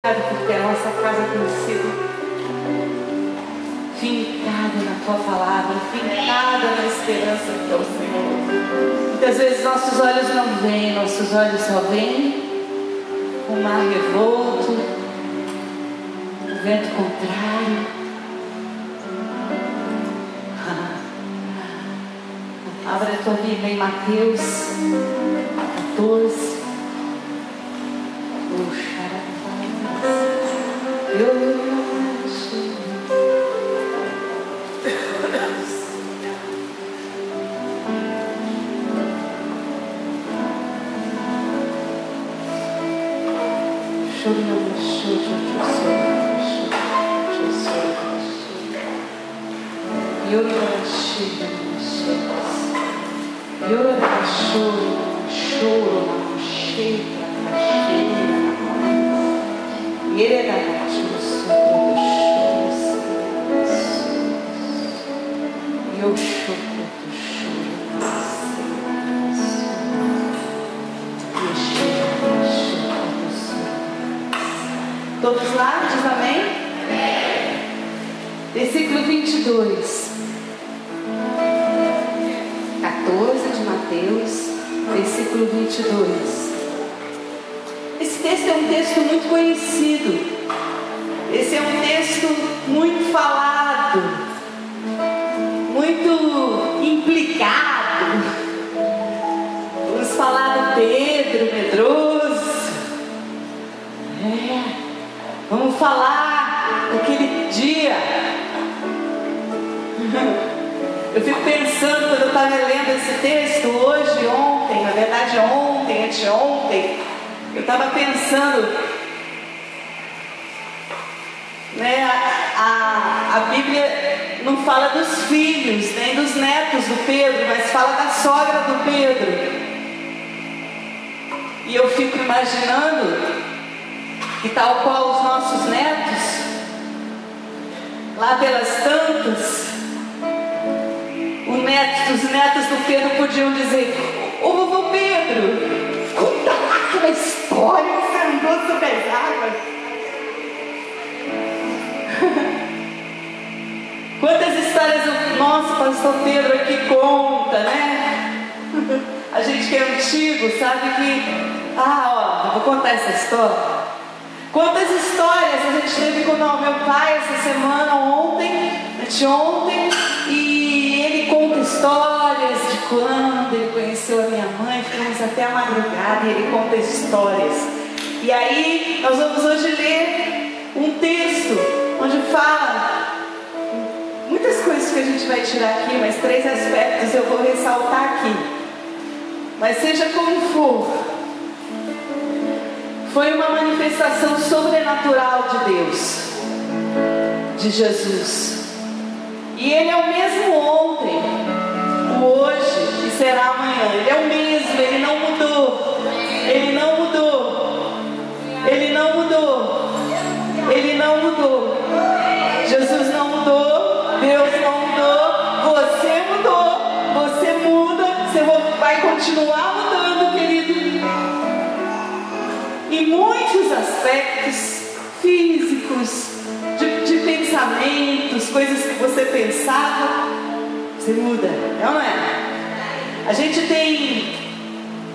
porque a nossa casa tem sido fincada na Tua palavra, fincada na esperança que é o Senhor. Muitas vezes nossos olhos não veem, nossos olhos só veem o mar revolto, o vento contrário. Abra a tua Bíblia em Mateus 14. Todos lá, diz amém? Versículo 22. 14 de Mateus, versículo 22. Esse texto é um texto muito conhecido. Esse é um texto muito falado, muito implicado. Vamos falar do Pedro medroso. Vamos falar daquele dia. Eu fico pensando, quando eu estava lendo esse texto, hoje, ontem, na verdade ontem, anteontem, eu estava pensando, né, a Bíblia não fala dos filhos, nem dos netos do Pedro, mas fala da sogra do Pedro. E eu fico imaginando que, tal qual os nossos netos, lá pelas tantas, os netos do Pedro podiam dizer: ô vovô Pedro, conta lá aquela história que você andou sobre as águas. Quantas histórias o nosso pastor Pedro aqui conta, né? A gente que é antigo sabe que, eu vou contar essa história. Quantas histórias a gente teve com o meu pai essa semana, anteontem, e ele conta histórias de quando ele conheceu a minha mãe, ficamos até a madrugada e ele conta histórias. E aí nós vamos hoje ler um texto onde fala muitas coisas que a gente vai tirar aqui, mas 3 aspectos eu vou ressaltar aqui. Mas seja como for, foi uma manifestação sobrenatural de Deus, de Jesus. E Ele é o mesmo ontem, o hoje e será amanhã. Ele é o mesmo, Ele não mudou. Ele não mudou. Ele não mudou. Ele não mudou. Jesus não mudou. Deus não mudou. Você mudou. Você muda. Você vai continuar mudando, querido. Em muitos aspectos físicos, de pensamentos, coisas que você pensava, você muda, não é? A gente tem,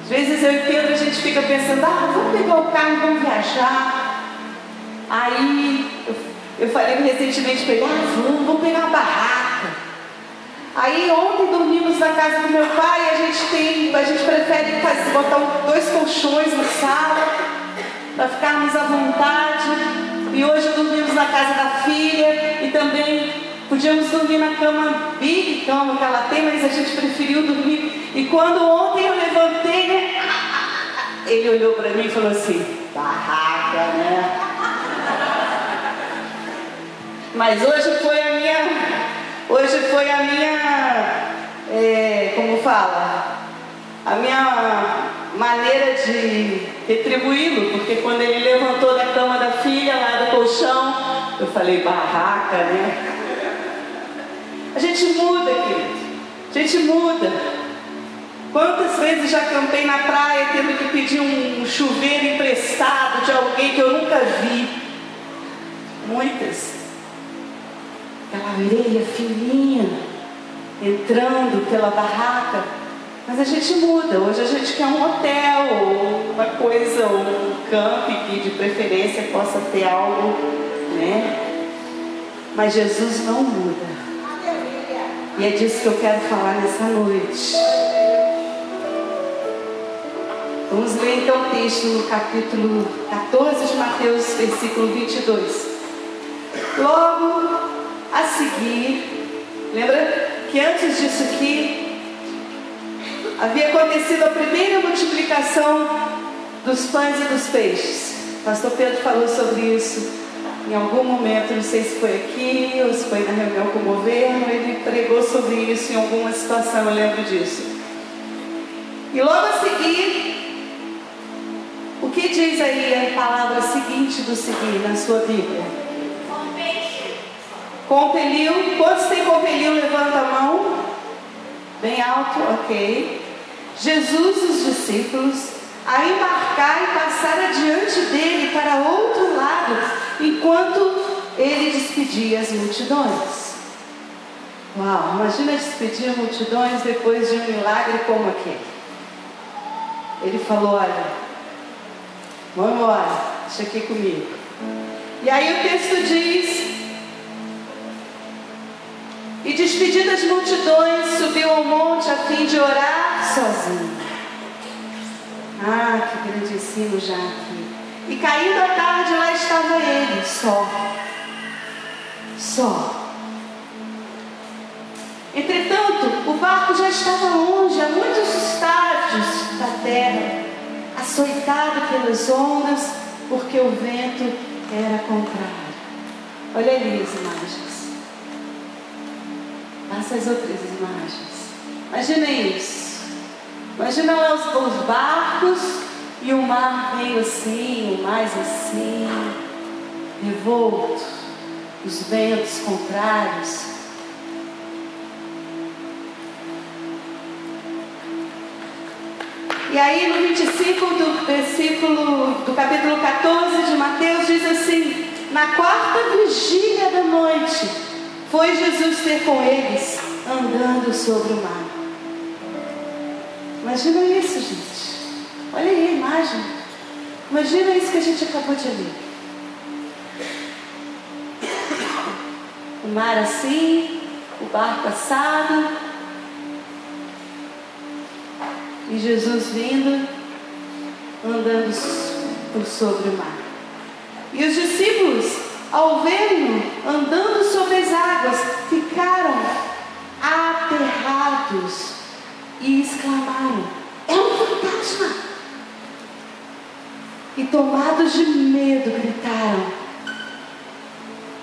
às vezes eu e Pedro, a gente fica pensando: vamos pegar o carro e vamos viajar. Aí eu falei recentemente para ele: vamos pegar uma barraca. Aí ontem dormimos na casa do meu pai e a gente prefere botar 2 colchões na sala para ficarmos à vontade. E hoje dormimos na casa da filha e também podíamos dormir na cama, big cama que ela tem, mas a gente preferiu dormir. E quando ontem eu levantei, né, ele olhou para mim e falou assim: barraca, né? Mas hoje foi a minha, como fala? A minha maneira de retribuí-lo, porque quando ele levantou da cama da filha, lá do colchão, eu falei: barraca, né? A gente muda, querido. A gente muda. Quantas vezes já acampei na praia tendo que pedir um chuveiro emprestado de alguém que eu nunca vi? Muitas. Aquela areia fininha entrando pela barraca. Mas a gente muda. Hoje a gente quer um hotel, ou uma coisa, ou um camping que de preferência possa ter algo, né? Mas Jesus não muda. E é disso que eu quero falar nessa noite. Vamos ler então o texto no capítulo 14 de Mateus, versículo 22. Logo a seguir, lembra que antes disso aqui, havia acontecido a primeira multiplicação dos pães e dos peixes. O pastor Pedro falou sobre isso em algum momento, não sei se foi aqui ou se foi na reunião com o governo. Ele pregou sobre isso em alguma situação, eu lembro disso. E logo a seguir, o que diz aí a palavra seguinte do seguir na sua Bíblia? Compeliu. Quantos tem compeliu? Levanta a mão. Bem alto, ok. Jesus e os discípulos a embarcar e passar adiante dele para outro lado, enquanto ele despedia as multidões. Uau, imagina despedir multidões depois de um milagre como aquele. Ele falou: olha, vamos embora, deixa aqui comigo. E aí o texto diz: e despedindo as multidões, subiu ao monte a fim de orar sozinho. Ah, que grande ensino já aqui. E caindo a tarde, lá estava ele, só. Entretanto, o barco já estava longe, a muitos estádios da terra, açoitado pelas ondas, porque o vento era contrário. Olha ali as imagens. Passa as outras imagens. Imagina isso. Imagina lá os barcos e o mar meio assim, ou mais assim, revolto, os ventos contrários. E aí no 25 do capítulo 14 de Mateus diz assim: na quarta vigília da noite foi Jesus ter com eles, andando sobre o mar. Imagina isso, gente. Olha aí a imagem. Imagina isso que a gente acabou de ler. O mar assim, o barco assado, e Jesus vindo, andando por sobre o mar. E os discípulos, ao verem-no andando sobre as águas, ficaram aterrados e exclamaram: é um fantasma! E tomados de medo gritaram.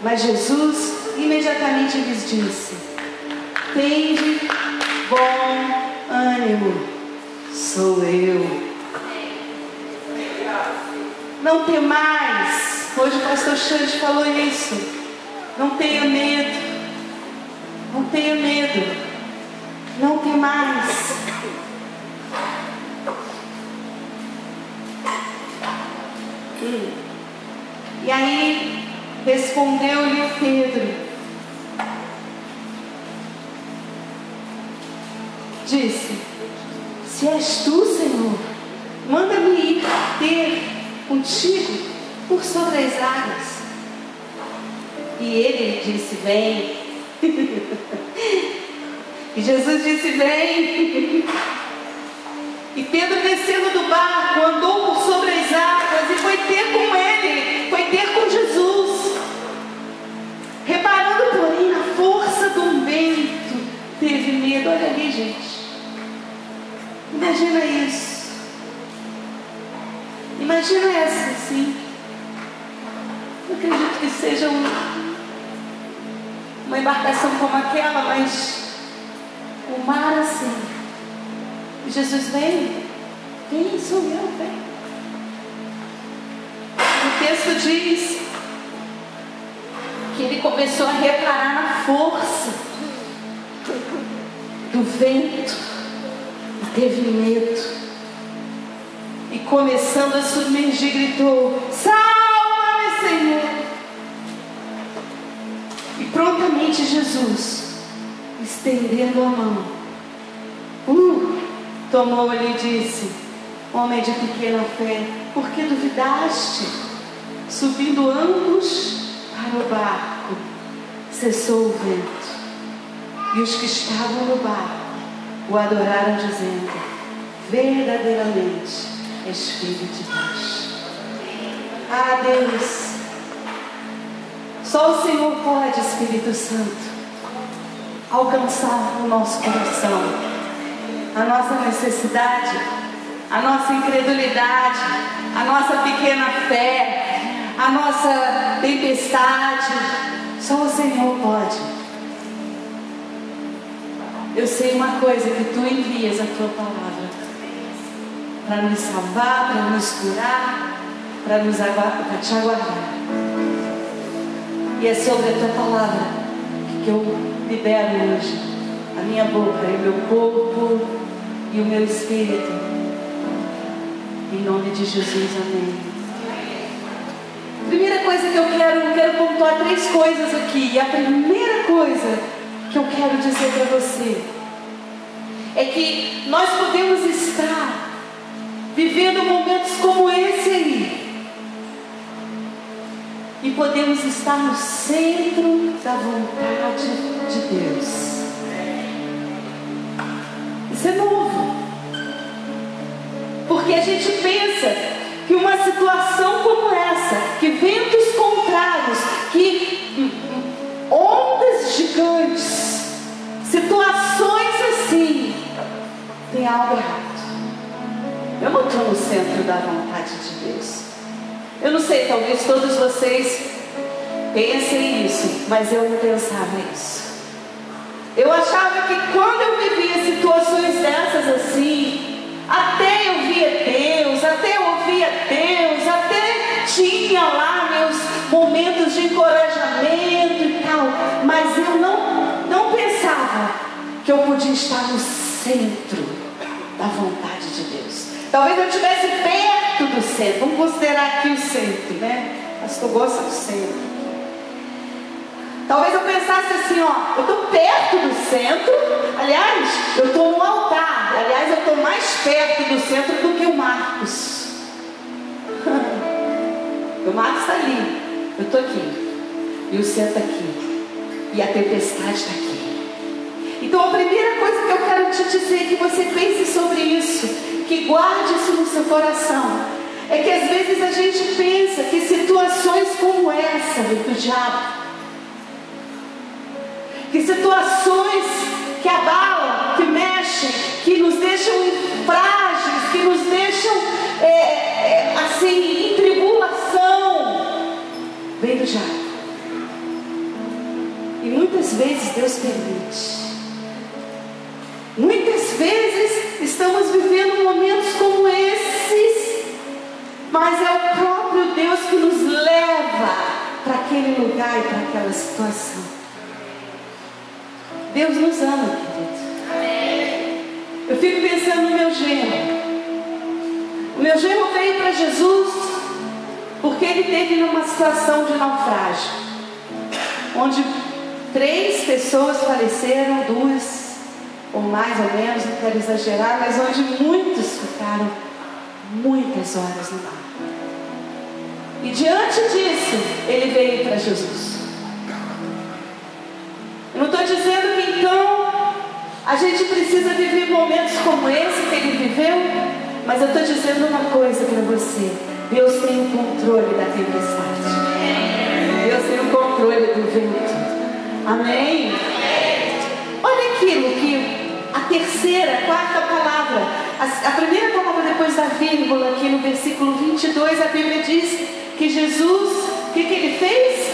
Mas Jesus imediatamente lhes disse: tende bom ânimo, sou eu. Não temais. Hoje o pastor Xande falou isso. Não tenha medo. Não tenha medo. Não temais. E aí respondeu-lhe Pedro, disse: se és tu, Senhor, manda-me ir ter contigo por sobre as águas. E ele disse: vem. E Jesus disse: vem. E Pedro, descendo do barco, andou por sobre as águas e foi ter com ele, foi ter com Jesus. Reparando, porém, na força do vento, teve medo. Olha ali, gente. Imagina isso. Imagina essa assim. Eu acredito que seja uma embarcação como aquela, mas o mar assim. E Jesus vem, sou eu, vem. O texto diz que ele começou a reparar na força do vento. teve medo. E começando a submergir, gritou: salva-me, Senhor! E prontamente Jesus, estendendo a mão, tomou-lhe e disse: homem de pequena fé, por que duvidaste? Subindo ambos para o barco, cessou o vento. E os que estavam no barco o adoraram, dizendo: verdadeiramente és filho de Deus. Ah, Deus, só o Senhor pode, Espírito Santo, alcançar o nosso coração, a nossa necessidade, a nossa incredulidade, a nossa pequena fé, a nossa tempestade. Só o Senhor pode. Eu sei uma coisa, que Tu envias a Tua palavra para nos salvar, para nos curar, para Te aguardar. E é sobre a Tua palavra que eu libero hoje a minha boca e o meu corpo e o meu espírito. Em nome de Jesus, amém. Primeira coisa que eu quero pontuar 3 coisas aqui. E a primeira coisa que eu quero dizer para você é que nós podemos estar vivendo momentos como esse aí, e podemos estar no centro da vontade de Deus. Isso é novo, porque a gente pensa que uma situação como essa, que ventos contrários, que ondas gigantes, situações assim, tem algo errado. Eu não estou no centro da vontade de Deus. Eu não sei, talvez todos vocês pensem isso, mas eu não pensava isso. Eu achava que quando eu vivia situações dessas assim, até eu via Deus, até eu ouvia Deus, até tinha lá meus momentos de encorajamento e tal, mas eu não pensava que eu podia estar no centro da vontade de Deus. Talvez eu estivesse perto do centro. Vamos considerar aqui o centro, né? Pastor gosta do centro. Talvez eu pensasse assim, ó, eu estou perto do centro. Aliás, eu estou no altar. Aliás, eu estou mais perto do centro do que o Marcos. O Marcos está ali, eu estou aqui, e o centro está aqui, e a tempestade está aqui. Então a primeira coisa que eu quero te dizer é que você pense sobre isso, que guarde isso no seu coração. É que às vezes a gente pensa que situações como essa do diabo, que situações que abalam, que mexem, que nos deixam frágeis, que nos deixam assim, em tribulação, vem do diabo. E muitas vezes Deus permite. Muitas vezes estamos vivendo momentos como esses, mas é o próprio Deus que nos leva para aquele lugar e para aquela situação. Deus nos ama, querido. Eu fico pensando no meu genro. O meu genro veio para Jesus porque ele teve numa situação de naufrágio, onde 3 pessoas faleceram, 2 ou mais ou menos, não quero exagerar, mas onde muitos ficaram muitas horas no mar. E diante disso, ele veio para Jesus. Eu não estou dizendo que então a gente precisa viver momentos como esse que ele viveu, mas eu estou dizendo uma coisa para você: Deus tem o controle da tempestade. Deus tem o controle do vento. Amém? Olha aquilo que a terceira, quarta palavra, a primeira palavra depois da vírgula, aqui no versículo 22, a Bíblia diz que Jesus, o que ele fez?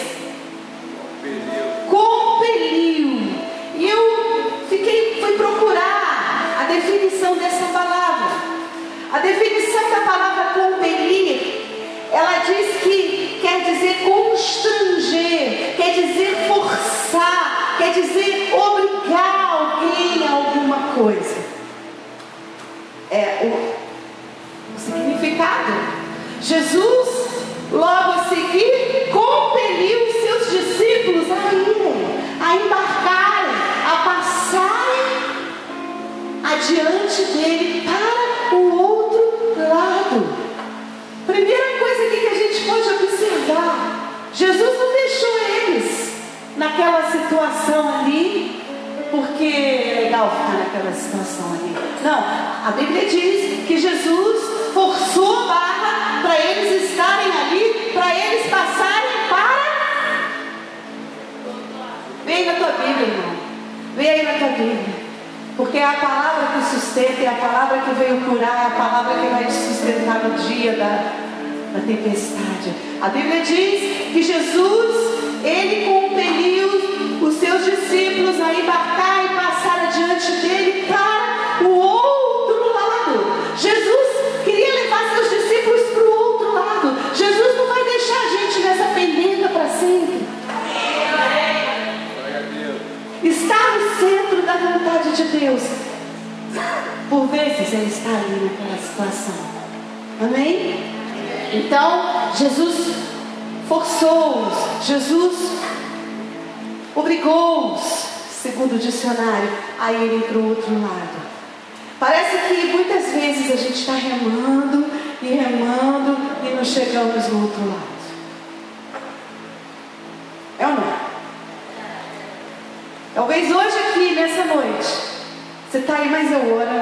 Compeliu. E eu fui procurar a definição dessa palavra. A definição da palavra compelir, ela diz que quer dizer constranger, quer dizer forçar, quer dizer obrigar alguém a alguma coisa. naquela situação ali, porque é legal ficar naquela situação ali. Não, a Bíblia diz que Jesus forçou a barra para eles estarem ali, para eles passarem para... Vê aí na tua Bíblia, irmão. Vê aí na tua Bíblia. Porque é a palavra que sustenta, é a palavra que veio curar, é a palavra que vai te sustentar no dia da tempestade. A Bíblia diz que Jesus, ele compeliu os seus discípulos a embarcar e passar adiante dele para o outro lado. Jesus queria levar seus discípulos para o outro lado. Jesus não vai deixar a gente nessa pendenga para sempre. Estar no centro da vontade de Deus, por vezes ele está ali naquela situação. Amém? Então Jesus forçou-os, Jesus obrigou-os, segundo o dicionário, a irem para o outro lado. Parece que muitas vezes a gente está remando e não chegamos no outro lado. É ou não é? Talvez hoje aqui, nessa noite, você está aí, mas eu oro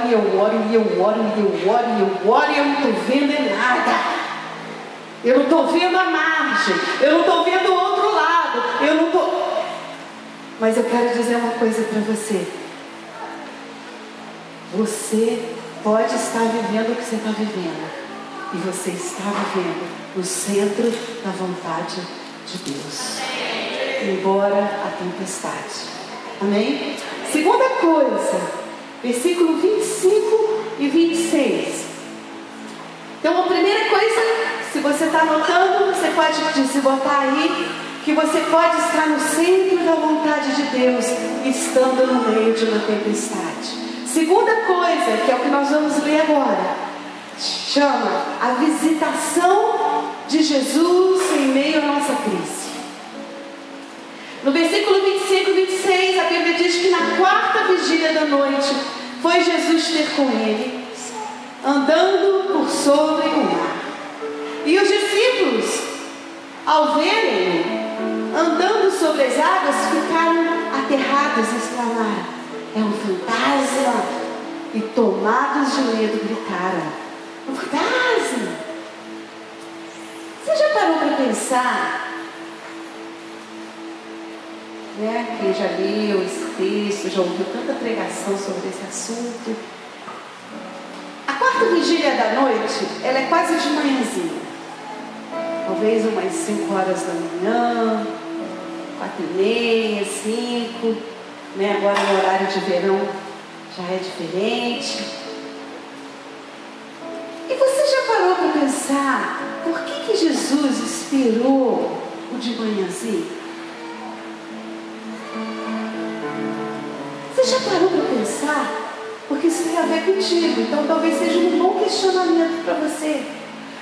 e eu não estou vendo nada. Eu não estou vendo a margem, eu não estou vendo o outro lado, eu não estou... Mas eu quero dizer uma coisa para você. Você pode estar vivendo o que você está vivendo, e você está vivendo no centro da vontade de Deus, embora a tempestade. Amém? Segunda coisa, versículo 25 e 26. Então, a primeira coisa, se você está anotando, você pode botar aí, que você pode estar no centro da vontade de Deus, estando no meio de uma tempestade. Segunda coisa, que é o que nós vamos ler agora, chama a visitação de Jesus em meio à nossa crise. No versículo 25 e 26, a Bíblia diz que na quarta vigília da noite, foi Jesus ter com ele, andando por sobre o mar. E os discípulos, ao verem-no andando sobre as águas, ficaram aterrados e exclamaram: é um fantasma! E tomados de medo gritaram: um fantasma! Você já parou para pensar? Quem já leu esse texto, já ouviu tanta pregação sobre esse assunto. A quarta vigília da noite, ela é quase de manhãzinha. Talvez umas 5 horas da manhã, 4h30, 5. Agora no horário de verão já é diferente. E você já parou para pensar por que Jesus esperou o de manhãzinha? Você já parou para pensar? Porque isso tem a ver contigo. Então talvez seja um bom questionamento para você.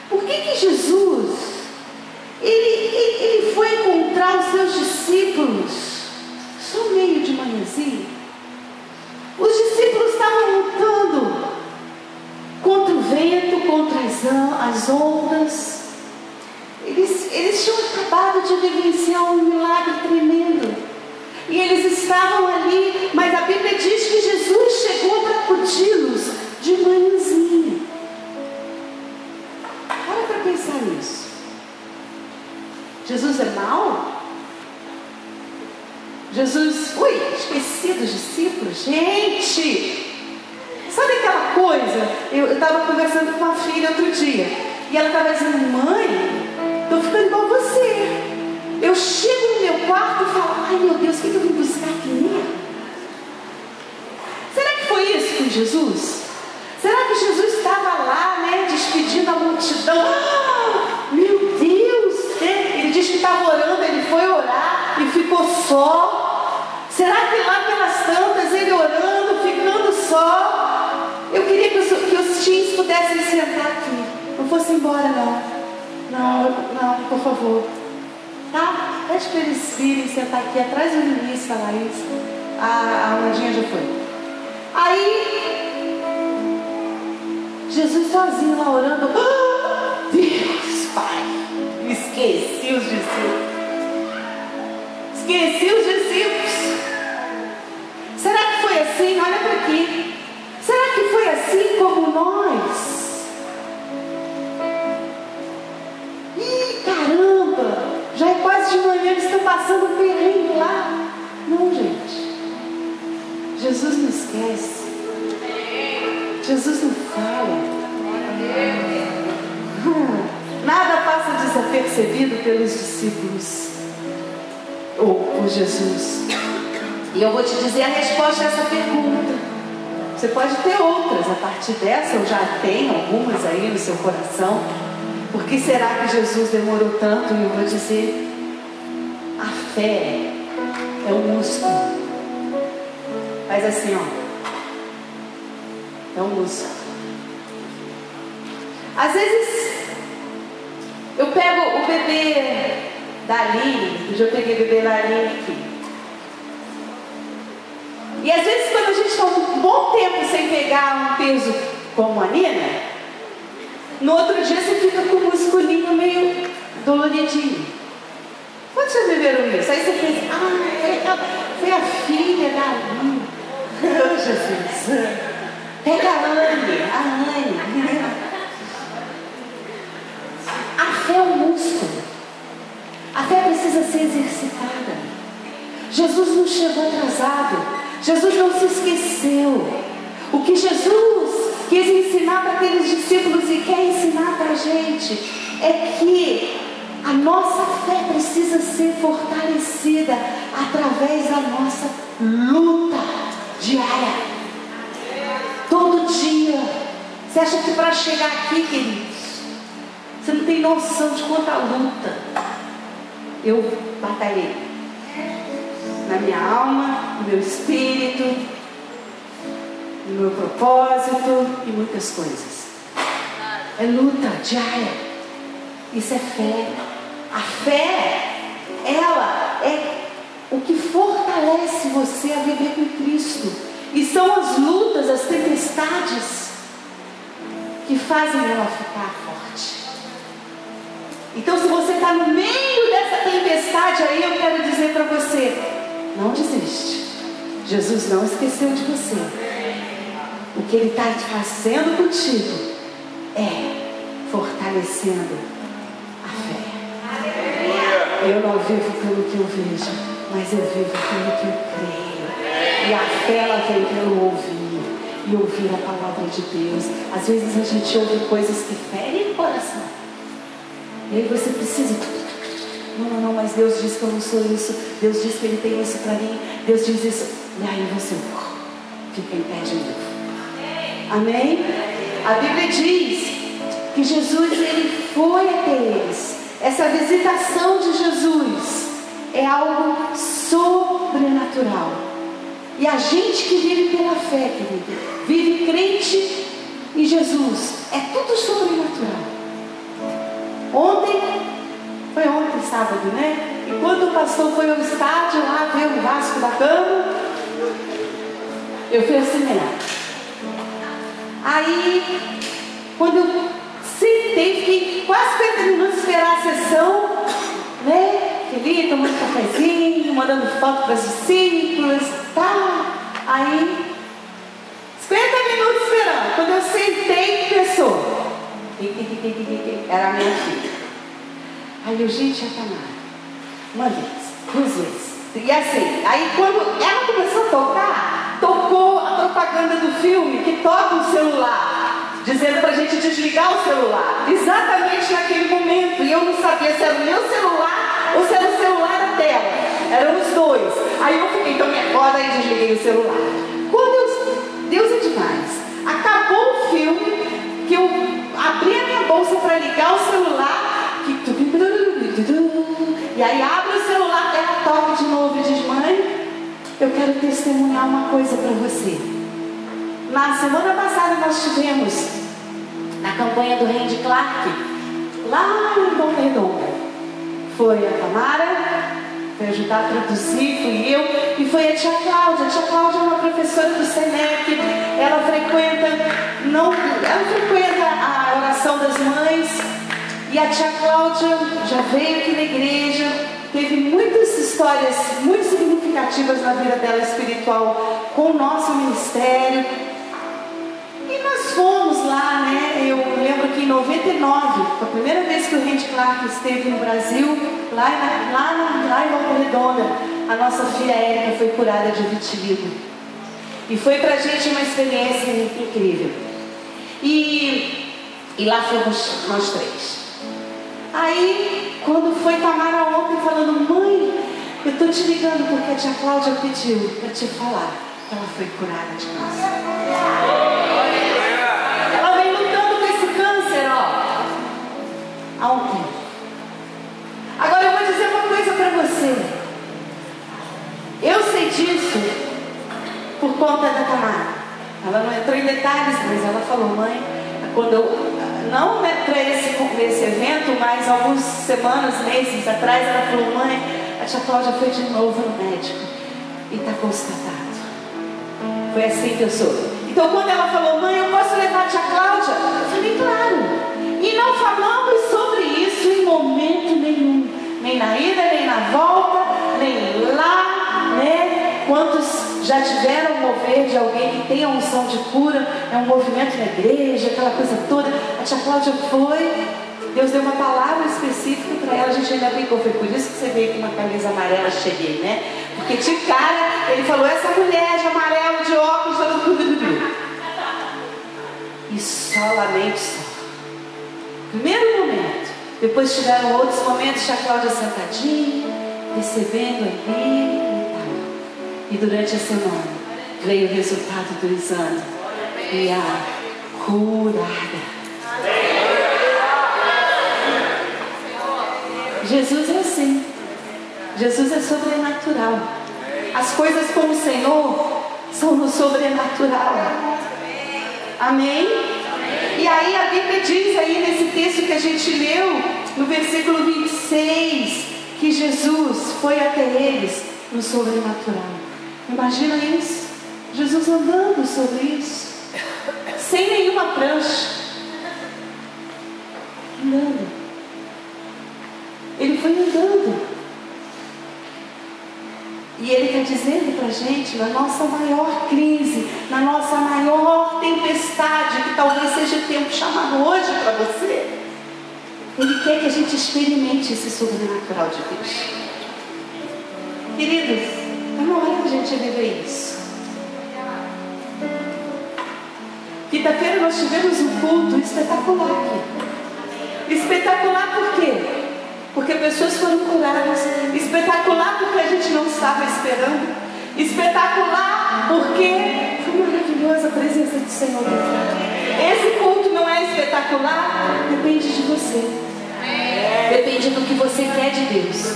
Por que Jesus ele foi encontrar os seus discípulos só meio de manhãzinha? Os discípulos estavam lutando contra o vento, contra as ondas. Eles tinham acabado de vivenciar um milagre tremendo. E eles estavam ali, mas a Bíblia diz que Jesus chegou para acudi-los de manhãzinha. Para pensar nisso. Jesus é mau? Jesus, esqueci dos discípulos? Gente, sabe aquela coisa? Eu estava conversando com a filha outro dia, e ela estava dizendo: mãe, estou ficando igual você. Eu chego no meu quarto e falo: ai meu Deus, o que eu vim buscar aqui mesmo? Será que foi isso com Jesus? Será que Jesus estava lá, despedindo a multidão? Meu Deus! Ele diz que estava orando, ele foi orar e ficou só. Será que lá pelas tantas, ele orando, ficando só? Eu queria que os teens pudessem sentar aqui. Não fosse embora, não. Não, por favor. Tá? Pede para eles virem sentar aqui atrás do ministro, a Laís. A Amandinha já foi. Aí, Jesus sozinho lá orando. Deus, Pai, esqueci os discípulos. discípulos. Será que foi assim? Olha para aqui. Será que foi assim como nós? Ih, caramba! Já é quase de manhã, eles estão passando um perrengue lá. Não, gente. Jesus não esquece. Jesus não falha. Nada passa desapercebido pelos discípulos ou por Jesus. E eu vou te dizer a resposta a essa pergunta. Você pode ter outras a partir dessa, ou já tem algumas aí no seu coração. Por que será que Jesus demorou tanto? E eu vou dizer: a fé é um músculo. Faz assim, ó. É um músculo. Às vezes eu pego o bebê da Aline. Hoje eu peguei o bebê da Aline aqui. E às vezes quando a gente está um bom tempo sem pegar um peso como a Nina, no outro dia você fica com o musculinho meio doloridinho. Quantos já viveram isso? Aí você pensa: foi a filha da Aline. Oh, Jesus. Pega a Anne. A fé é um músculo. A fé precisa ser exercitada. Jesus não chegou atrasado. Jesus não se esqueceu. O que Jesus quis ensinar para aqueles discípulos e quer ensinar para a gente é que a nossa fé precisa ser fortalecida através da nossa luta diária. Todo dia. Você acha que para chegar aqui, queridos, você não tem noção de quanta luta eu batalhei na minha alma, no meu espírito, no meu propósito e muitas coisas. É luta diária. Isso é fé. A fé, ela é o que fortalece você a viver com Cristo. E são as lutas, as tempestades que fazem ela ficar forte. Então, se você está no meio dessa tempestade aí, eu quero dizer para você: não desiste. Jesus não esqueceu de você. O que Ele está fazendo contigo é fortalecendo a fé. Eu não vivo pelo que eu vejo, mas eu vivo pelo que eu creio. E a fé, ela vem pelo ouvir. E ouvir a palavra de Deus. Às vezes a gente ouve coisas que ferem o coração. E aí você precisa: não, mas Deus diz que eu não sou isso. Deus diz que Ele tem isso para mim. Deus diz isso. E aí você fica em pé de novo. Amém? A Bíblia diz que Jesus, Ele foi até eles. Essa visitação de Jesus é algo sobrenatural. E a gente que vive pela fé, querido, vive crente em Jesus, é tudo sobrenatural. Foi ontem sábado, né? E quando o pastor foi ao estádio lá ver o Vasco da Gama, eu fui ao cinema. Aí, quando eu sentei, fiquei quase 50 minutos esperar a sessão, né? Feliz, tomando cafezinho, mandando foto para os discípulos, tá? Aí, 50 minutos esperando. Quando eu sentei, começou. Era a minha filha. Aí eu, gente, a Tamara, uma vez, duas vezes. E assim, aí quando ela começou a tocar, tocou a propaganda do filme que toca o celular, dizendo pra gente desligar o celular, exatamente naquele momento. E eu não sabia se era o meu celular ou se era o celular dela. Eram os dois. Aí eu fiquei, então me acorda e desliguei o celular. Deus é demais. Acabou o filme, que eu abri a minha bolsa para ligar o celular, e aí abre o celular, ela toca de novo e diz: mãe, eu quero testemunhar uma coisa para você. Na semana passada nós tivemos na campanha do Randy Clark, lá em Volta Redonda. Foi a Tamara, foi ajudar a traduzir, fui eu, e foi a tia Cláudia. A tia Cláudia é uma professora do SENEC. Ela frequenta a oração das mães. E a tia Cláudia já veio aqui na igreja, teve muitas histórias muito significativas significativas na vida dela espiritual com o nosso ministério. E nós fomos lá, né? Eu lembro que em 99, foi a primeira vez que o Randy Clark esteve no Brasil, lá em Volta Redonda, a nossa filha Érica foi curada de vitiligo. E foi pra gente uma experiência incrível. E lá fomos nós três. Aí, quando foi Tamara ontem falando, mãe, eu tô te ligando porque a tia Cláudia pediu para te falar que ela foi curada de câncer. Ela vem lutando com esse câncer, ó, há um tempo. Agora eu vou dizer uma coisa para você. Eu sei disso por conta da Tamara. Ela não entrou em detalhes, mas ela falou, mãe, quando eu não para esse evento, mas algumas semanas, meses atrás, ela falou, mãe, a tia Cláudia foi de novo no médico e está constatado. Foi assim que eu sou. Então quando ela falou, mãe, eu posso levar a tia Cláudia? Eu falei, claro. E não falamos sobre isso em momento nenhum. Nem na ida, nem na volta, nem lá, né? Quantos já tiveram mover de alguém que tem a unção de cura, é um movimento na igreja, aquela coisa toda. A tia Cláudia foi, Deus deu uma palavra específica para ela, a gente ainda brincou, foi por isso que você veio com uma camisa amarela, cheguei, né? Porque de cara, ele falou, essa mulher de amarelo, de óculos, e solamente só. Primeiro momento, depois tiveram outros momentos, a Cláudia sentadinha, recebendo ali, e durante a semana veio o resultado do exame e a curada. Jesus é assim. Jesus é sobrenatural. As coisas com o Senhor são no sobrenatural. Amém? E aí a Bíblia diz aí nesse texto que a gente leu, no versículo 26, que Jesus foi até eles no sobrenatural. Imagina isso, Jesus andando sobre isso, sem nenhuma prancha, andando. Ele foi andando. E Ele está dizendo para a gente, na nossa maior crise, na nossa maior tempestade, que talvez seja o tempo chamado hoje para você, Ele quer que a gente experimente esse sobrenatural de Deus. Queridos, está na hora que a gente viver isso. Quinta-feira nós tivemos um culto espetacular aqui. Espetacular por quê? Porque pessoas foram curadas. Espetacular porque a gente não estava esperando. Espetacular porque foi maravilhosa a presença do Senhor. Esse culto não é espetacular? Depende de você. Depende do que você quer de Deus.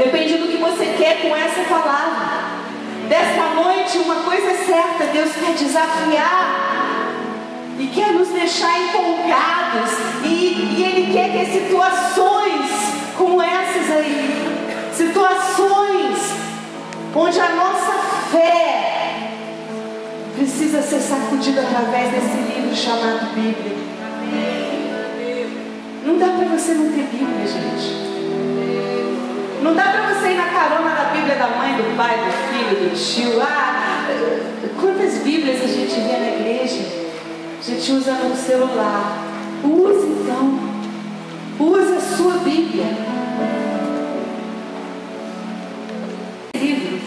Depende do que você quer com essa palavra. Desta noite, uma coisa é certa: Deus quer desafiar e quer nos deixar empolgados. E Ele quer que situações como essas aí, situações onde a nossa fé precisa ser sacudida através desse livro chamado Bíblia. Não dá para você não ter Bíblia, gente. Não dá para você ir na carona da Bíblia da mãe, do pai, do filho, do tio. Quantas Bíblias a gente vê na igreja? A gente usa no celular. Use então. Use a sua Bíblia. Livro.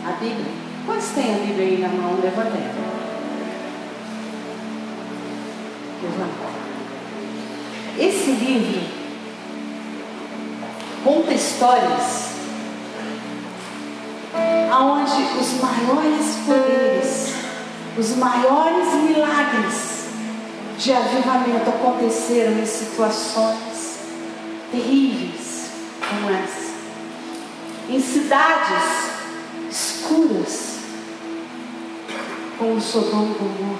A Bíblia. Quantos tem a Bíblia aí na mão? Levanta ela. Levanta. Esse livro conta histórias aonde os maiores poderes, os maiores milagres de avivamento aconteceram em situações terríveis como essa, em cidades escuras como Sodoma e Gomorra,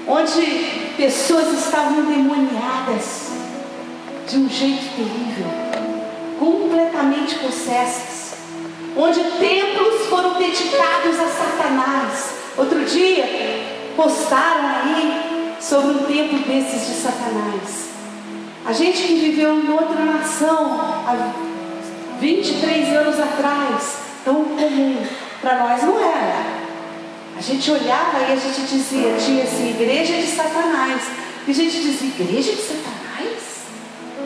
onde pessoas estavam endemoniadas de um jeito terrível, completamente possessas, onde templos foram dedicados a Satanás. Outro dia postaram aí sobre um templo desses de Satanás. A gente que viveu em outra nação 23 anos atrás, tão comum. Para nós não era. A gente olhava e a gente dizia, tinha assim, igreja de Satanás. E a gente dizia, igreja de Satanás?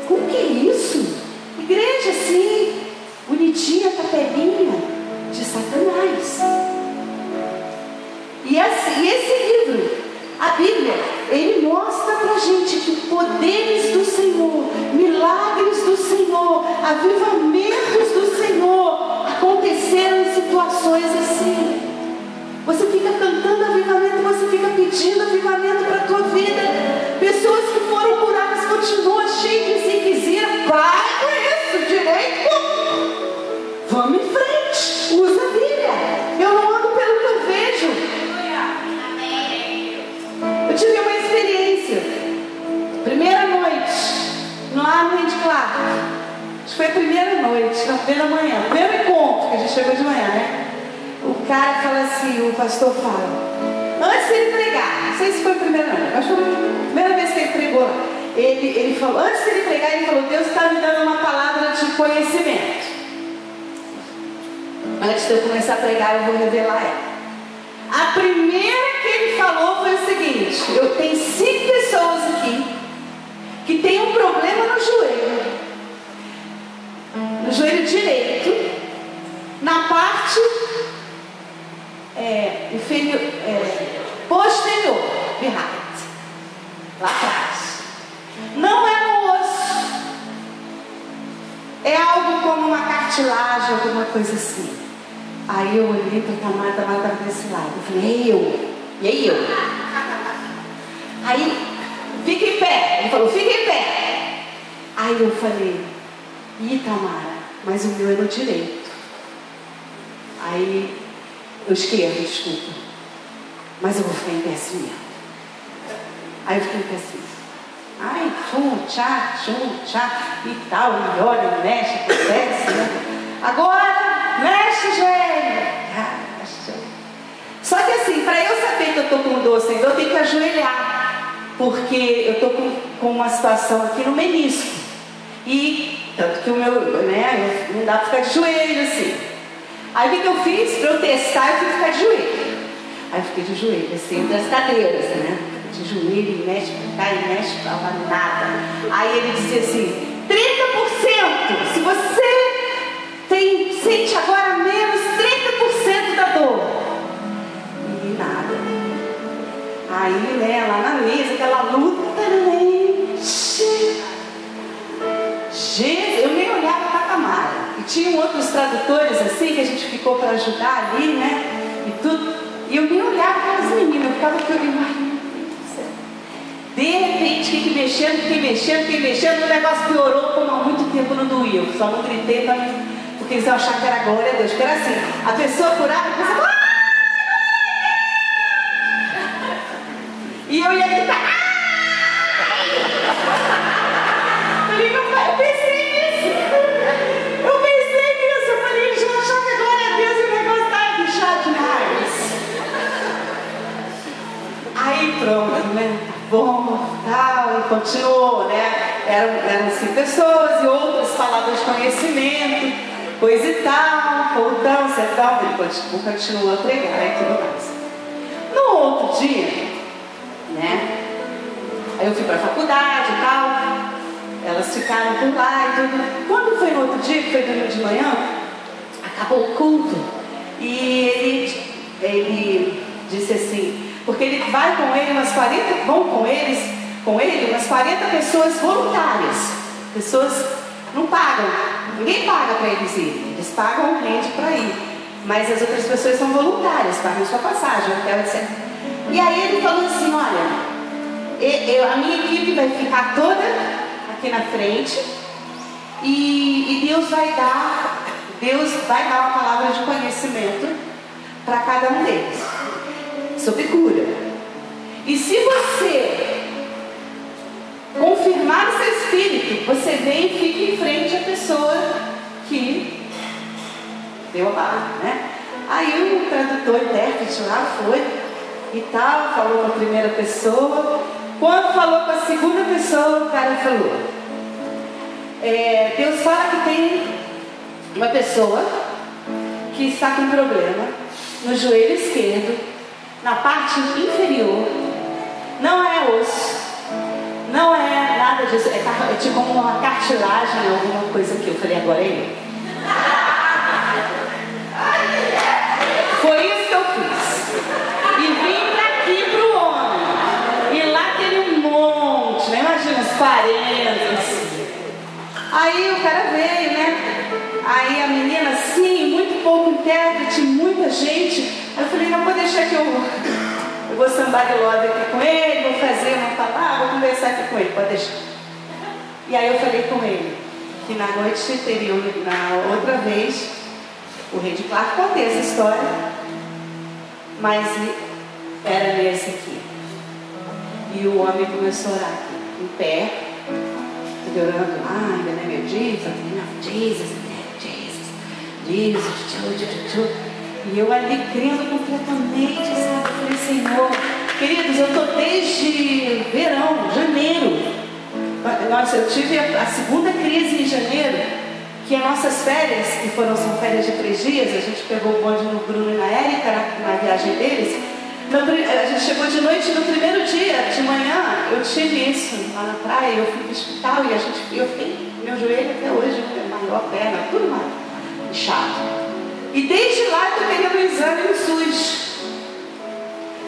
Como que é isso? Igreja assim, bonitinha, capelinha, de Satanás. E esse livro, a Bíblia, ele mostra pra gente que poderes do Senhor, milagres do Senhor, avivamentos do Senhor aconteceram em situações assim. Você fica cantando avivamento, você fica pedindo avivamento para a tua vida. Pessoas que foram curadas continuam cheias de ziquezira. Vai com isso, direito. Vamos em frente, usa a Bíblia. Eu não ando pelo que eu vejo. Eu tive uma experiência. Primeira noite, lá no Randy Clark. Acho que foi a primeira noite, na primeira manhã. Primeiro encontro, que a gente chegou de manhã, né? O cara fala assim, o pastor fala, antes de ele pregar, não sei se foi a primeira não, mas foi a primeira vez que ele pregou, ele falou, antes de ele pregar, ele falou, Deus está me dando uma palavra de conhecimento. Antes de eu começar a pregar, eu vou revelar ela. A primeira que ele falou foi o seguinte, eu tenho 5 pessoas aqui que tem um problema no joelho direito, na parte inferior, posterior, behind, lá atrás. Não é no osso, é algo como uma cartilagem, alguma coisa assim. Aí eu olhei para a Tamara estava desse lado. Eu falei, e aí eu? Aí, fica em pé. Ele falou, fica em pé. Aí eu falei, Tamara, mas o meu é no direito. Aí, eu esquerdo, desculpa. Mas eu vou ficar em pé assim mesmo. Aí eu fiquei em pé assim. Ai, tchum, tchá, e tal. E olha, mexe, acontece, né? Agora, mexe o joelho. Mexe o joelho. Só que assim, para eu saber que eu estou com dor sem dor, eu tenho que ajoelhar. Porque eu estou com uma situação aqui no menisco. E, tanto que o meu, né, não dá para ficar de joelho assim. Aí o que eu fiz? Para eu testar, eu fui ficar de joelho. Aí eu fiquei de joelho, assim, entre as cadeiras, né? De joelho, e mexe pra cá, e mexe pra lá, nada. Aí ele dizia assim, 30%, se você sente agora menos 30% da dor. E nada. Aí, né, lá na mesa, aquela luta, eu nem olhava para a Tamara. E tinham outros tradutores assim que a gente ficou para ajudar ali, né? E tudo. E eu nem olhava para as meninas, eu ficava aqui olhando, ai meu Deus do céu. De repente, fiquei mexendo, o negócio piorou, como há muito tempo não doía. Eu só não gritei porque eles iam achar que era glória a Deus. Porque era assim, a pessoa curava, a pessoa. E eu ia gritar. Eu pensei nisso. Eu falei, eles vão achar que é glória a Deus e o negócio está bichado demais. Aí pronto, né? Bom, tal, e continuou, né? Eram 5 pessoas e outras palavras de conhecimento, coisa e tal, voltão, setão, ele continuou a pregar e tudo mais. No outro dia, né? Aí eu fui para a faculdade e tal. Elas ficaram por lá e tudo. Quando foi no outro dia, que foi domingo de manhã, acabou o culto. E ele disse assim, porque ele vai com ele umas 40, vão com ele umas 40 pessoas voluntárias. Pessoas não pagam, ninguém paga para eles irem. Eles pagam um rende para ir. Mas as outras pessoas são voluntárias, pagam sua passagem, hotel, etc. E aí ele falou assim, olha, a minha equipe vai ficar toda aqui na frente e Deus vai dar uma palavra de conhecimento para cada um deles sobre cura. E se você confirmar no seu espírito, você vem e fica em frente à pessoa que deu a palavra, né? Aí o tradutor, intérprete lá foi e tal, falou com a primeira pessoa. Quando falou com a segunda pessoa, o cara falou, Deus fala que tem uma pessoa que está com problema no joelho esquerdo, na parte inferior. Não é osso, não é nada disso, é tipo uma cartilagem, alguma coisa que eu falei agora é ele. Foi isso que eu fiz. E vim pra aqui pro homem. E lá teve um monte, né? Imagina, uns 40 assim. Aí o cara veio, né? Aí a menina assim, muito pouco intérprete, muita gente. Aí eu falei, não vou deixar que eu vou sambar de lado aqui com ele, vou fazer uma palavra, vou conversar aqui com ele, pode deixar. E aí eu falei com ele que na noite anterior, na outra vez, o rei de Clark contei essa história, mas era nesse aqui. E o homem começou a orar aqui, em pé, orando, in the name of Jesus, in the name of Jesus, Jesus. E eu ali crendo completamente, sabe? Eu falei, Senhor, queridos, eu estou desde verão, janeiro. Nossa, eu tive a segunda crise em janeiro, que as nossas férias, que são férias de 3 dias, a gente pegou o bonde no Bruno e na Érica, na viagem deles. A gente chegou de noite, no primeiro dia, de manhã, eu tive isso lá na praia, eu fui para o hospital e eu fiquei, meu joelho até hoje, maior perna, tudo mais, inchado. E desde lá eu estou querendo um exame no SUS.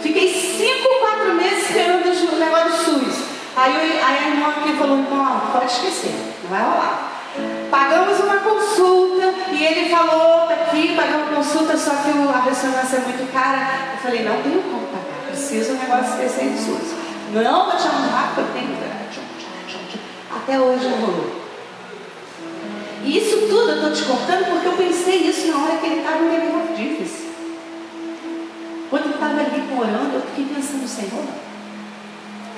Fiquei 5, 4 meses esperando o negócio do SUS. Aí a irmã aqui falou, não, pode esquecer, não vai rolar. Pagamos uma consulta e ele falou, tá aqui, pagamos consulta, só que a ressonância é muito cara. Eu falei, não tenho como pagar, preciso um negócio desse aí do SUS. Não, vou te arrumar, porque eu tenho. Até hoje não rolou. E isso tudo eu estou te contando porque eu pensei isso na hora que ele estava no Hemorroides. Quando ele estava ali orando, eu fiquei pensando, Senhor,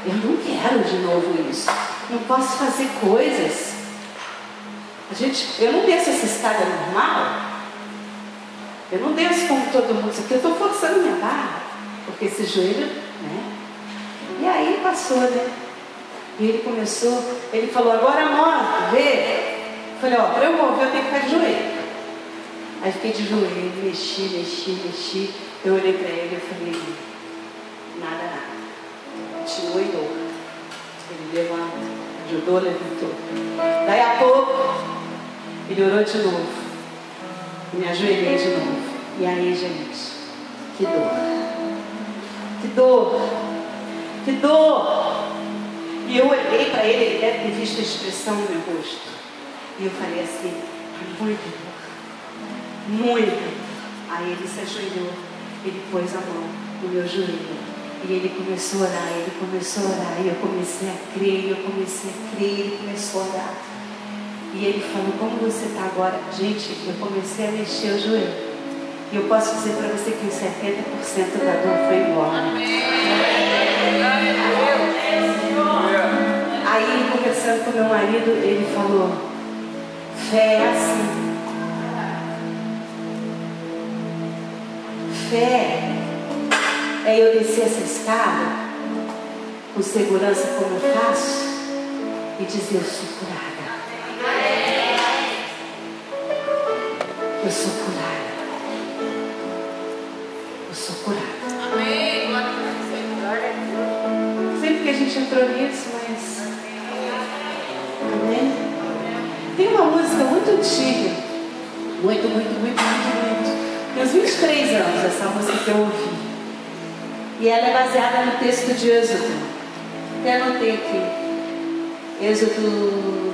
eu não quero de novo isso. Não posso fazer coisas. Eu não desço essa escada normal. Eu não desço como todo mundo. Isso aqui eu estou forçando minha barra. Porque esse joelho, né? E aí passou, né? E ele começou, ele falou, agora amor, vê. Eu falei, para eu mover eu tenho que ficar de joelho. Aí fiquei de joelho, mexi. Eu olhei para ele e falei, nada. Continua em dor. Ele levanta, ajudou, levantou. Daí a pouco, ele orou de novo. Me ajoelhei de novo. E aí, gente, que dor. E eu olhei para ele, ele deve ter visto a expressão no meu rosto. E eu falei assim, muito. Aí ele se ajoelhou, ele pôs a mão no meu joelho. E ele começou a orar, e eu comecei a crer, ele começou a orar. E ele falou, como você está agora? Gente, eu comecei a mexer o joelho. E eu posso dizer para você que os 70% da dor foi embora. Aí, conversando com meu marido, ele falou, fé é assim. Fé é eu descer essa escada com segurança como eu faço e dizer, eu sou curada. Eu sou curada. Amém. Não sei porque a gente entrou nisso, mas amém. Tem uma música muito antiga, muito. Tem uns 23 anos essa música que eu ouvi. E ela é baseada no texto de Êxodo. Até anotei aqui. Êxodo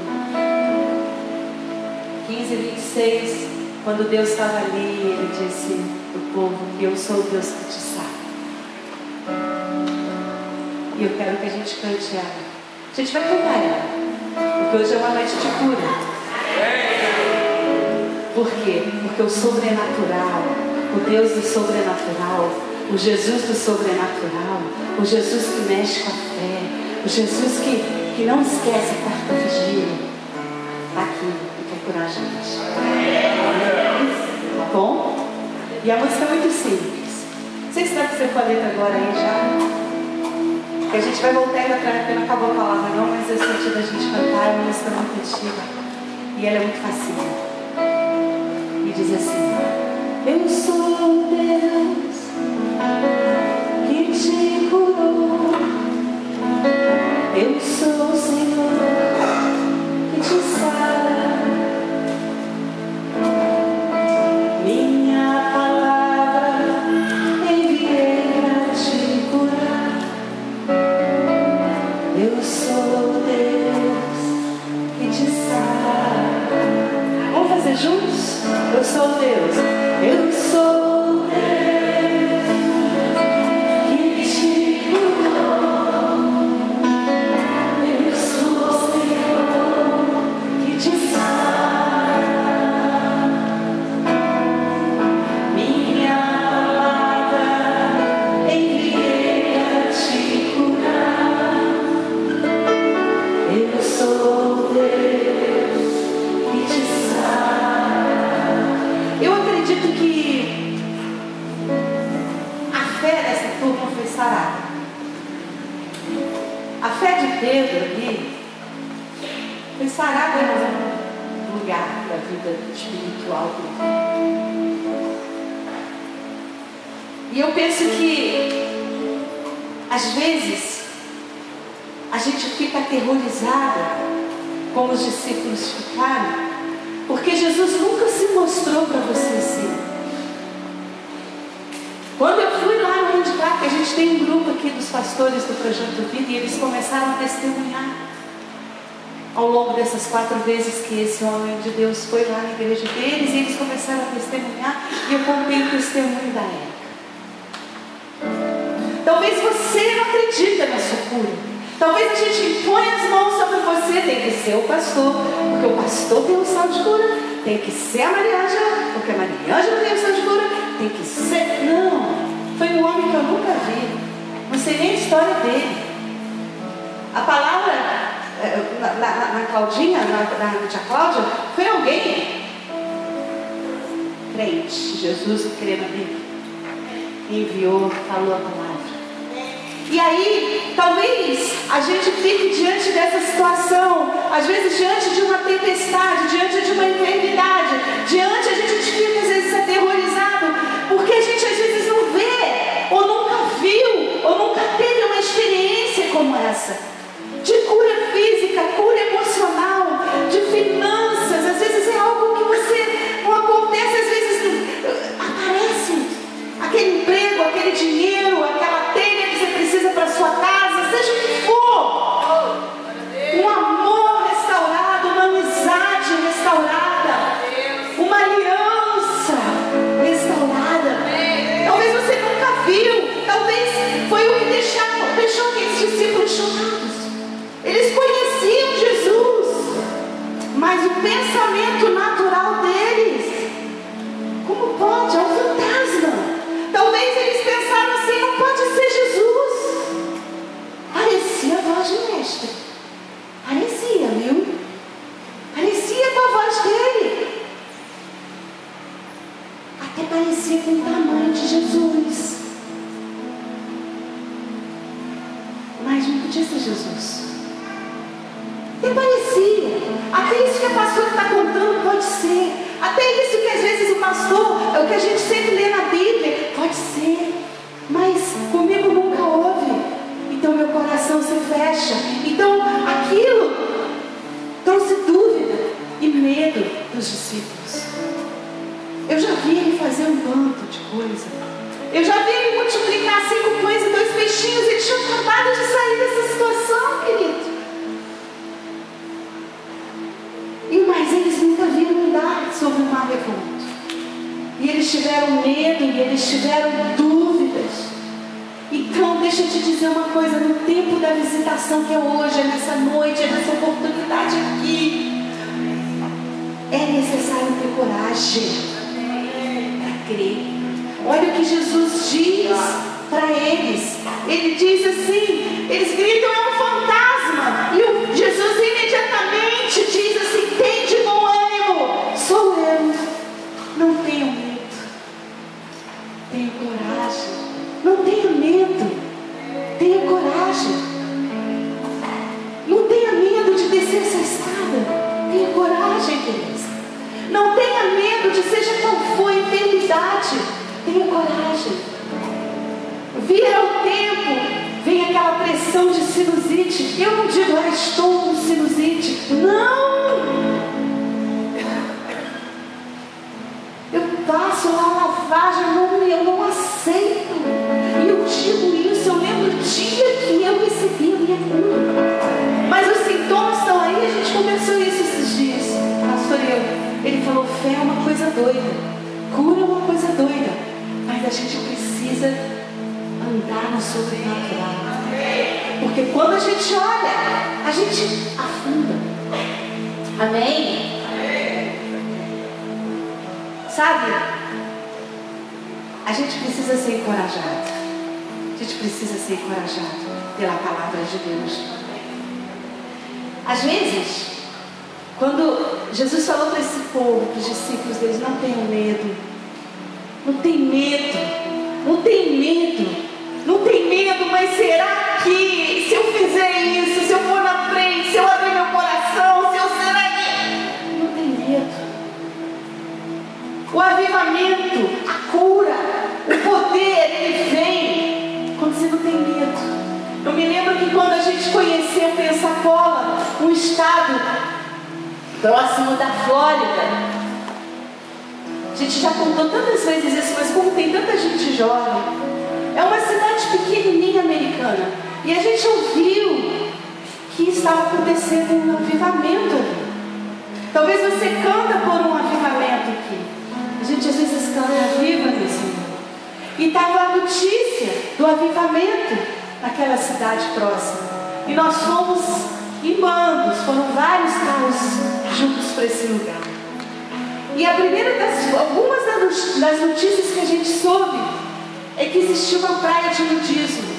15, 26. Quando Deus estava ali, ele disse para o povo que eu sou o Deus que te sara. E eu quero que a gente cante ela. A gente vai cantar ela, porque hoje é uma noite de cura. Por quê? Porque o sobrenatural, o Deus do sobrenatural, o Jesus do sobrenatural, o Jesus que mexe com a fé, o Jesus que não esquece a quarta vigília, está aqui e quer curar a gente. Tá bom? E a música é muito simples. Não sei se dá para você com a letra agora aí já. Porque a gente vai voltar ainda para porque não acabou a palavra não, mas eu senti da gente cantar, é uma música muito antiga. E ela é muito facinha. diz assim: eu sou Deus que te curou, eu sou o Senhor que te sara. Minha palavra enviei a te curar. Eu sou Deus que te sara. Vamos fazer juntos? Eu sou Deus. Eu sou Deus que te curou. Eu sou o Senhor que te sara. Minha palavra enviei a te curar. Eu sou Deus que te sara. Eu acredito que a fé dessa turma foi sarada. A fé de Pedro ali foi sarada no lugar da vida espiritual dele. E eu penso que às vezes a gente fica aterrorizada, como os discípulos ficaram, porque Jesus nunca se mostrou para você assim. Quando eu fui lá no Handicap, a gente tem um grupo aqui dos pastores do Projeto Vida, e eles começaram a testemunhar ao longo dessas 4 vezes que esse homem de Deus foi lá na igreja deles, e eles começaram a testemunhar, e eu contei o testemunho da época. Talvez você não acredita na sua cura. Talvez a gente impõe as mãos sobre você. Tem que ser o pastor, porque o pastor tem unção de cura. Tem que ser a Maria Ângela, porque a Maria Ângela tem unção de cura. Tem que ser... Não, foi um homem que eu nunca vi. Não sei nem a história dele. A palavra na Claudinha, na tia Cláudia, foi alguém crente, Jesus que crê na Bíblia, enviou, falou a palavra. E aí, talvez a gente fique diante dessa situação, às vezes diante de uma tempestade, diante de uma enfermidade, diante, a gente fica às vezes aterrorizado, porque a gente às vezes não vê, ou nunca viu, ou nunca teve uma experiência como essa, de cura física, cura emocional, de finanças. Às vezes é algo que você não acontece, às vezes aparece aquele emprego, aquele dinheiro, aquela telha que você precisa para sua casa, seja o que for, um amor restaurado, uma amizade restaurada, uma aliança restaurada. Talvez você nunca viu, talvez foi o que deixou aqueles discípulos chocados. Eles conheciam Jesus, mas o pensamento natural deles, como pode? É um fantasma. Talvez eles pensaram assim: não pode ser Jesus. Parecia a voz do mestre. Parecia, viu? Parecia com a voz dele. Até parecia com o tamanho de Jesus. Mas não podia ser Jesus. Até parecia. Até isso que a pastora está contando pode ser. Até isso que às vezes o pastor, é o que a gente sempre lê na Bíblia, pode ser. Mas comigo nunca houve. Então meu coração se fecha. Então aquilo trouxe dúvida e medo dos discípulos. Eu já vi ele fazer um bando de coisa. Eu já vi ele multiplicar 5 pães e 2 peixinhos. Eles tinham acabado de sair dessa situação, querido. Mas eles nunca viram andar sobre o mar revolto. E eles tiveram medo, e eles tiveram dúvidas. Então, deixa eu te dizer uma coisa: no tempo da visitação, que é hoje, é nessa noite, é nessa oportunidade aqui, é necessário ter coragem para crer. Olha o que Jesus diz para eles. Ele diz assim, eles gritam: é um fantasma. E o Jesus imediatamente diz assim: tem de bom ânimo, sou eu, não tenho medo, tenho coragem. Não tenha medo, tenha coragem. Não tenha medo de descer essa escada, tenha coragem, queridos. Não tenha medo de seja qual for a enfermidade. Tenha coragem. Vira o tempo, vem aquela pressão de sinusite. Eu não digo, estou com sinusite. Não! Eu passo lá a lavagem, eu não aceito. E eu digo isso, eu lembro do dia que eu recebi a minha cura. Mas os sintomas estão aí, a gente conversou isso esses dias. Pastor, ele falou, fé é uma coisa doida, cura é uma coisa doida, mas a gente precisa andar no sobrenatural. Porque quando a gente olha, a gente afunda. Amém? Sabe? A gente precisa ser encorajado. A gente precisa ser encorajado pela palavra de Deus. Às vezes, quando Jesus falou para esse povo, para os discípulos deles, não tenham medo. Não tem medo. Não tem medo. Não tem medo, mas será que se eu fizer isso, se eu for na frente, se eu abrir meu coração, se eu será que... Não tem medo. O avivamento, a cura, o poder, ele vem quando você não tem medo. Eu me lembro que quando a gente conheceu Pensacola, um estado próximo da Flórida, a gente já contou tantas vezes isso, mas como tem tanta gente jovem, é uma cidade pequenininha americana, e a gente ouviu que estava acontecendo um avivamento ali. Talvez você canta por um avivamento aqui. A gente às vezes canta, aviva-me, Senhor. E estava a notícia do avivamento naquela cidade próxima. E nós fomos em bandos, foram vários carros juntos para esse lugar. E a primeira algumas das notícias que a gente soube é que existia uma praia de nudismo.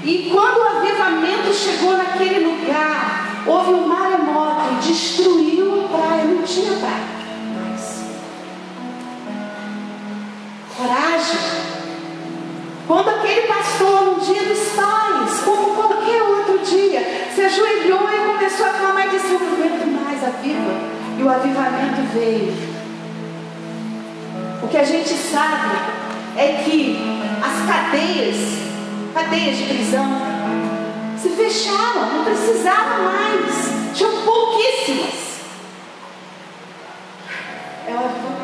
E quando o avivamento chegou naquele lugar, houve um maremoto e destruiu a praia, não tinha praia. Coragem. Quando aquele pastor, no dia dos pais, como qualquer outro dia, se ajoelhou e começou a clamar e disse, eu não aguento mais, aviva. E o avivamento veio. O que a gente sabe é que as cadeias de prisão, se fecharam, não precisava mais, tinham pouquíssimas. É o avivamento.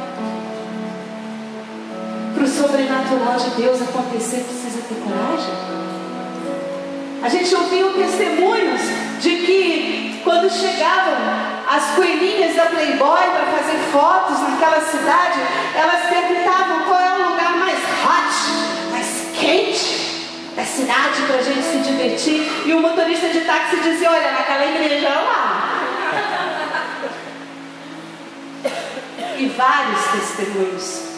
Para o sobrenatural de Deus acontecer, precisa ter coragem. A gente ouviu testemunhos de que quando chegavam as coelhinhas da Playboy para fazer fotos naquela cidade, elas perguntavam qual é o lugar mais hot, mais quente da cidade para a gente se divertir. E o motorista de táxi dizia, olha, naquela igreja lá. E vários testemunhos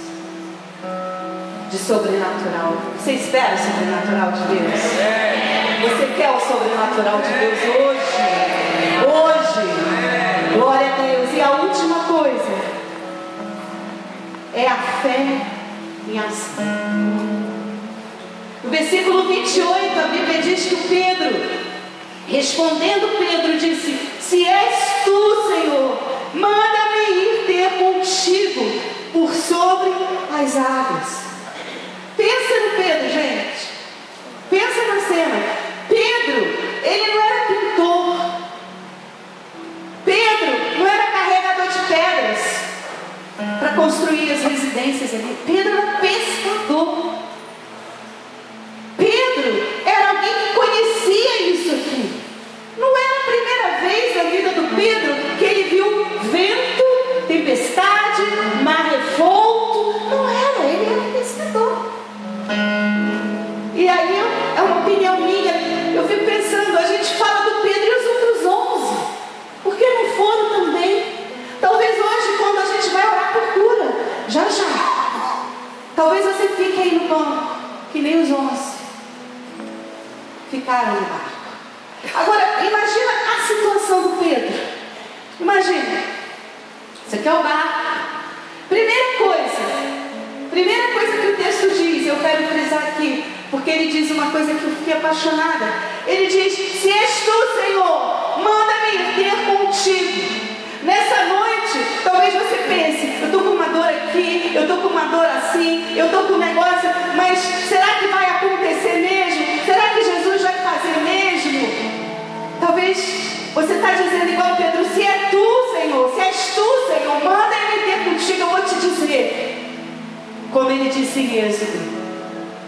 de sobrenatural. Você espera o sobrenatural de Deus? Você quer o sobrenatural de Deus hoje? Hoje. Glória a Deus. E a última coisa é a fé em ação. No versículo 28, a Bíblia diz que Pedro, respondendo Pedro, disse, se és tu, Senhor, manda-me ir ter contigo por sobre as águas. Pensa no Pedro, gente. Pensa na cena. Pedro, ele não era pintor. Pedro não era carregador de pedras para construir as residências ali. Pedro era pescador. Pedro era alguém que conhecia isso aqui. Não era a primeira vez na vida do Pedro que ele viu vento, tempestade, mar revolto. Não era, ele era pescador. E aí, é uma opinião minha, eu fico pensando, a gente fala do Pedro e os outros 11, por que não foram também? Talvez hoje, quando a gente vai orar por cura, já, talvez você fique aí no banco, que nem os 11 ficaram no barco. Agora, imagina a situação do Pedro. Imagina, você quer o barco. Primeira coisa que o texto diz, eu quero frisar aqui, porque ele diz uma coisa que eu fiquei apaixonada. Ele diz, se és tu, Senhor, manda-me ir ter contigo. Nessa noite, talvez você pense, eu estou com um negócio, mas será que vai acontecer mesmo? Será que Jesus vai fazer mesmo? Talvez você está dizendo igual Pedro, se é tu, Senhor, se és tu, Senhor, manda ele ter contigo, eu vou te dizer. Como ele disse em Êxodo,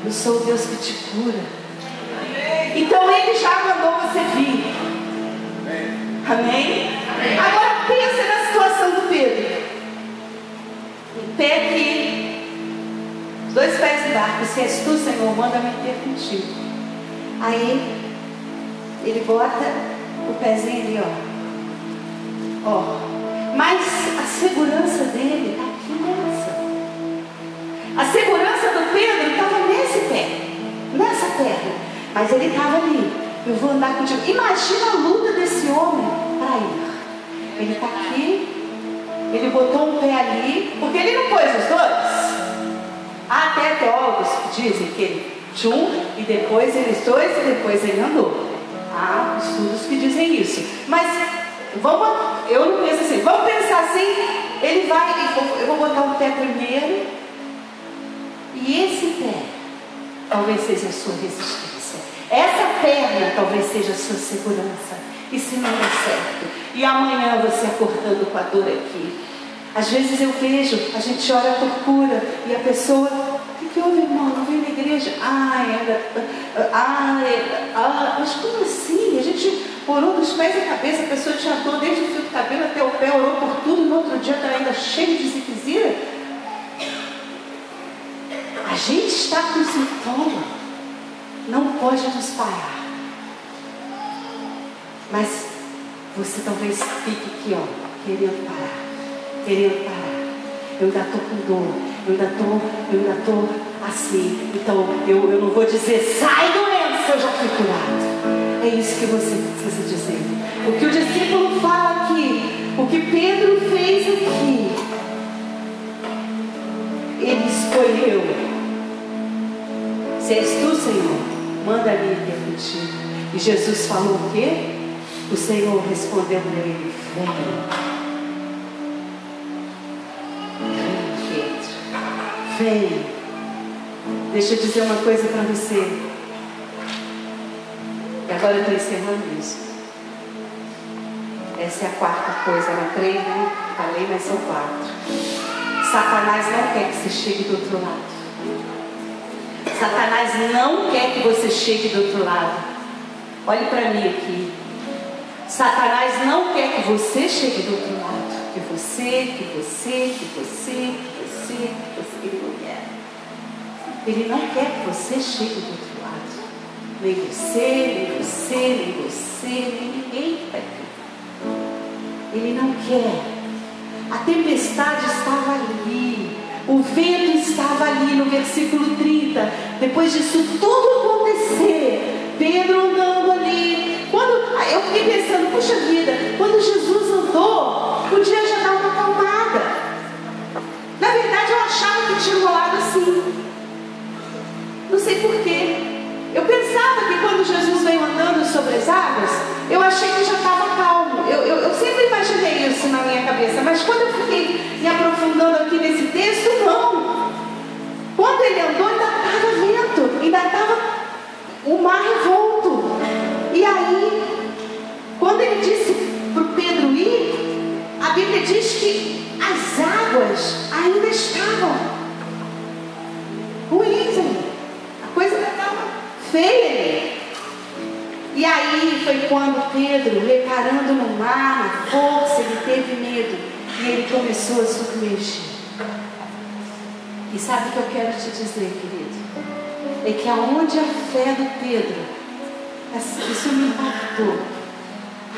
eu sou o Deus que te cura. Então ele já mandou você vir. Amém? Agora pensa na situação do Pedro. Em pé aqui, os dois pés no barco. Se és tu, Senhor, manda-me ter contigo. Aí ele bota o pezinho ali, ó. Mas a segurança dele está aqui nessa. A segurança do Pedro estava nesse pé, nessa perna. Mas ele estava ali. Eu vou andar contigo. Imagina a luta desse homem para ir. Ele está aqui. Ele botou um pé ali. Porque ele não pôs os dois. Há até teólogos que dizem que ele e depois eles dois e depois ele andou. Há estudos que dizem isso. Mas eu não penso assim. Vamos pensar assim. Ele vai. Eu vou botar um pé primeiro. E esse pé talvez seja a sua resistência. Essa perna talvez seja a sua segurança. E se não der certo, e amanhã você acordando com a dor aqui. Às vezes eu vejo, a gente ora por cura e a pessoa, o que houve, irmão? Não veio na igreja? Mas como assim? A gente orou dos pés à cabeça, a pessoa tinha dor desde o fio do cabelo até o pé, orou por tudo, e no outro dia está ainda cheio de ziquezira. A gente está com sintoma, não pode nos parar. Mas você talvez fique aqui, querendo parar. Eu ainda estou com dor, eu ainda estou assim. Então eu não vou dizer, sai doença, eu já fui curado. É isso que você precisa dizer. O que o discípulo fala aqui, o que Pedro fez aqui, ele escolheu. Se és tu, Senhor, manda-me ter contigo. E Jesus falou o quê? O Senhor respondeu para ele, vem Pedro, vem. Deixa eu dizer uma coisa para você. E agora eu estou encerrando isso. Essa é a quarta coisa, era 3, né? Falei, mas são 4. Satanás não quer que você chegue do outro lado. Satanás não quer que você chegue do outro lado. Olhe para mim aqui. Satanás não quer que você chegue do outro lado. Que você. Ele não quer. Ele não quer que você chegue do outro lado. Nem você, nem ninguém está aqui. Ele não quer. A tempestade estava ali. O vento estava ali no versículo 30. Depois disso tudo acontecer, Pedro andando ali. Eu fiquei pensando, puxa vida, quando Jesus andou, podia já dar uma acalmada. Na verdade eu achava que tinha rolado assim. Não sei porquê. Eu pensava que quando Jesus veio andando sobre as águas, eu achei que já estava calmo. Eu sempre imaginei isso na minha cabeça. Mas quando eu fiquei me aprofundando aqui nesse texto, não. Quando ele andou, ainda estava vento. Ainda estava o mar revolto. E aí, quando ele disse para o Pedro ir, a Bíblia diz que as águas ainda estavam ruins ali. A coisa ainda estava feia ali. E aí foi quando Pedro, reparando no mar, na força, ele teve medo. E ele começou a submergir. E sabe o que eu quero te dizer, querido? É que aonde a fé do Pedro, isso me impactou.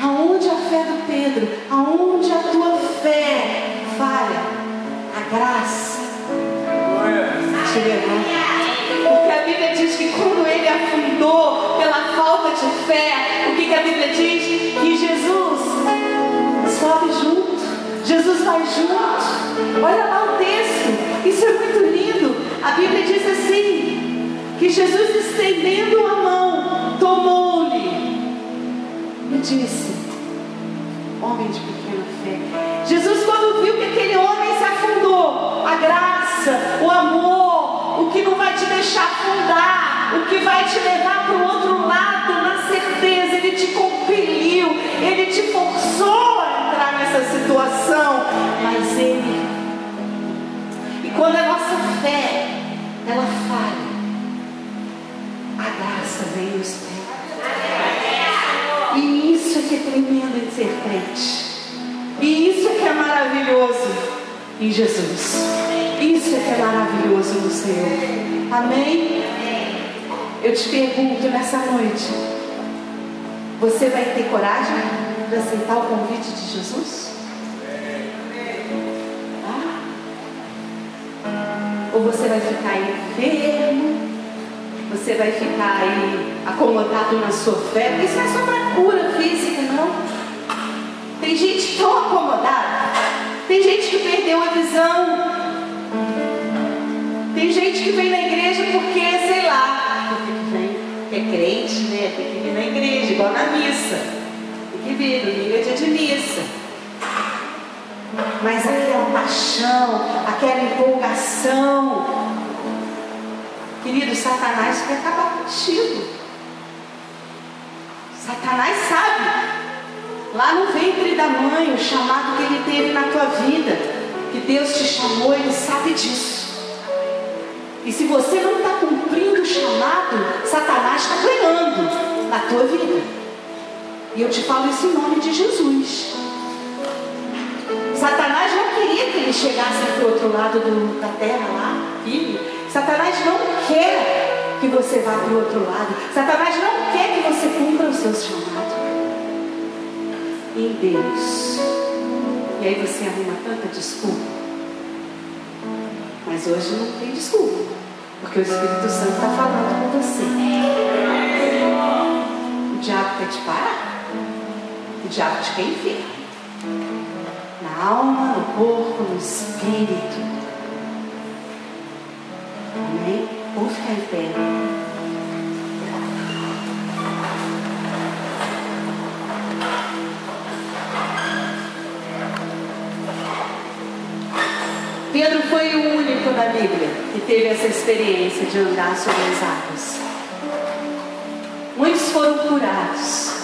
Aonde a fé do Pedro, aonde a tua fé falha, a graça te levanta. Porque a Bíblia diz que quando ele afundou pela falta de fé, o que a Bíblia diz? Que Jesus sobe junto. Jesus vai junto. Olha lá o texto. Isso é muito lindo. A Bíblia diz assim, que Jesus, estendendo a mão, tomou-lhe e disse, homem de pequena fé. Jesus, quando viu que aquele homem se afundou, a graça, o amor, vai te levar para o outro lado na certeza. Ele te compeliu, Ele te forçou a entrar nessa situação. Mas Ele... E quando a nossa fé, ela falha, a graça vem e nos pega. E isso é que é tremendo em ser crente. E isso é que é maravilhoso em Jesus. Isso é que é maravilhoso no Senhor. Amém? Eu te pergunto nessa noite, você vai ter coragem de aceitar o convite de Jesus? Ou você vai ficar enfermo? Você vai ficar aí acomodado na sua fé? Porque isso não é só para cura física, não. Tem gente tão acomodada. Tem gente que perdeu a visão. Tem gente que vem na igreja porque, sei lá, porque é crente, né? Tem que vir na igreja, igual na missa. Tem que vir, domingo é dia de missa. Mas aquela paixão, aquela empolgação, querido, Satanás quer acabar contigo. Satanás sabe, lá no ventre da mãe, o chamado que ele teve na tua vida, que Deus te chamou, ele sabe disso. E se você não está cumprindo o chamado, Satanás está ganhando na tua vida. E eu te falo isso em nome de Jesus. Satanás não queria que ele chegasse para o outro lado da terra lá, filho. Satanás não quer que você vá para o outro lado. Satanás não quer que você cumpra o seu chamado em Deus. E aí você arruma tanta desculpa. Mas hoje não tem desculpa, porque o Espírito Santo está falando com você. O diabo quer te parar. O diabo te quer enfermo. Na alma, no corpo, no espírito. Amém? Vamos ficar em pé. Pedro foi o único na Bíblia que teve essa experiência de andar sobre as águas. Muitos foram curados.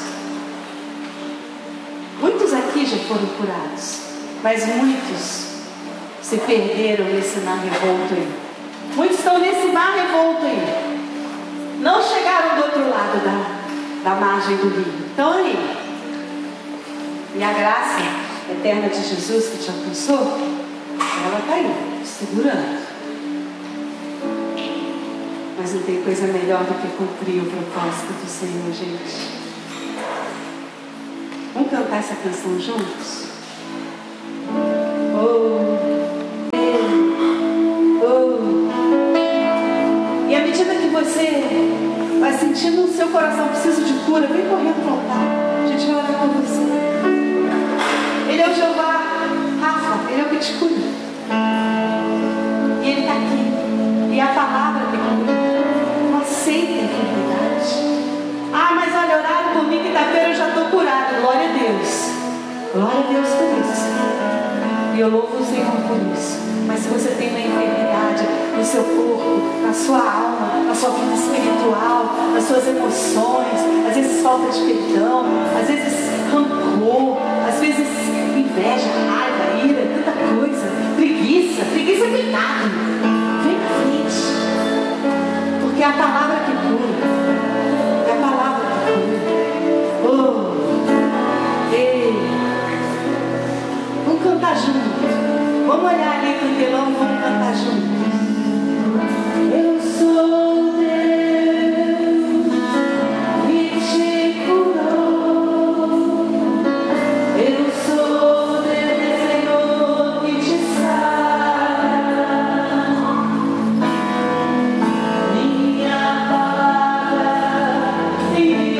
Muitos aqui já foram curados. Mas muitos se perderam nesse mar revolto aí. Muitos estão nesse mar revolto aí. Não chegaram do outro lado da margem do rio. Estão aí. E a graça eterna de Jesus que te alcançou, ela está aí, te segurando. Mas não tem coisa melhor do que cumprir o propósito do Senhor, gente. Vamos cantar essa canção juntos? E à medida que você vai sentindo no seu coração preciso de cura, vem correndo para o altar. A gente vai orar com você. Ele é o Jeová Rafa, Ele é o que te cura. E Ele está aqui. E a palavra que cura. Não aceita a enfermidade. Ah, mas olha, oraram por mim, quinta-feira eu já estou curado. Glória a Deus. Glória a Deus por isso. E eu louvo o Senhor por isso. Mas se você tem uma enfermidade no seu corpo, na sua alma, na sua vida espiritual, nas suas emoções, às vezes falta de perdão, às vezes rancor, às vezes inveja, raiva, ira, tanta coisa, preguiça é pecado. Vem à frente. Porque é a palavra que cura. É a palavra que cura. Oh, ei. Vamos cantar juntos. Vamos olhar ali para o telão e vamos cantar juntos. Eu sou Deus que te curou. Eu sou Deus, Senhor, que te sara. Minha palavra tem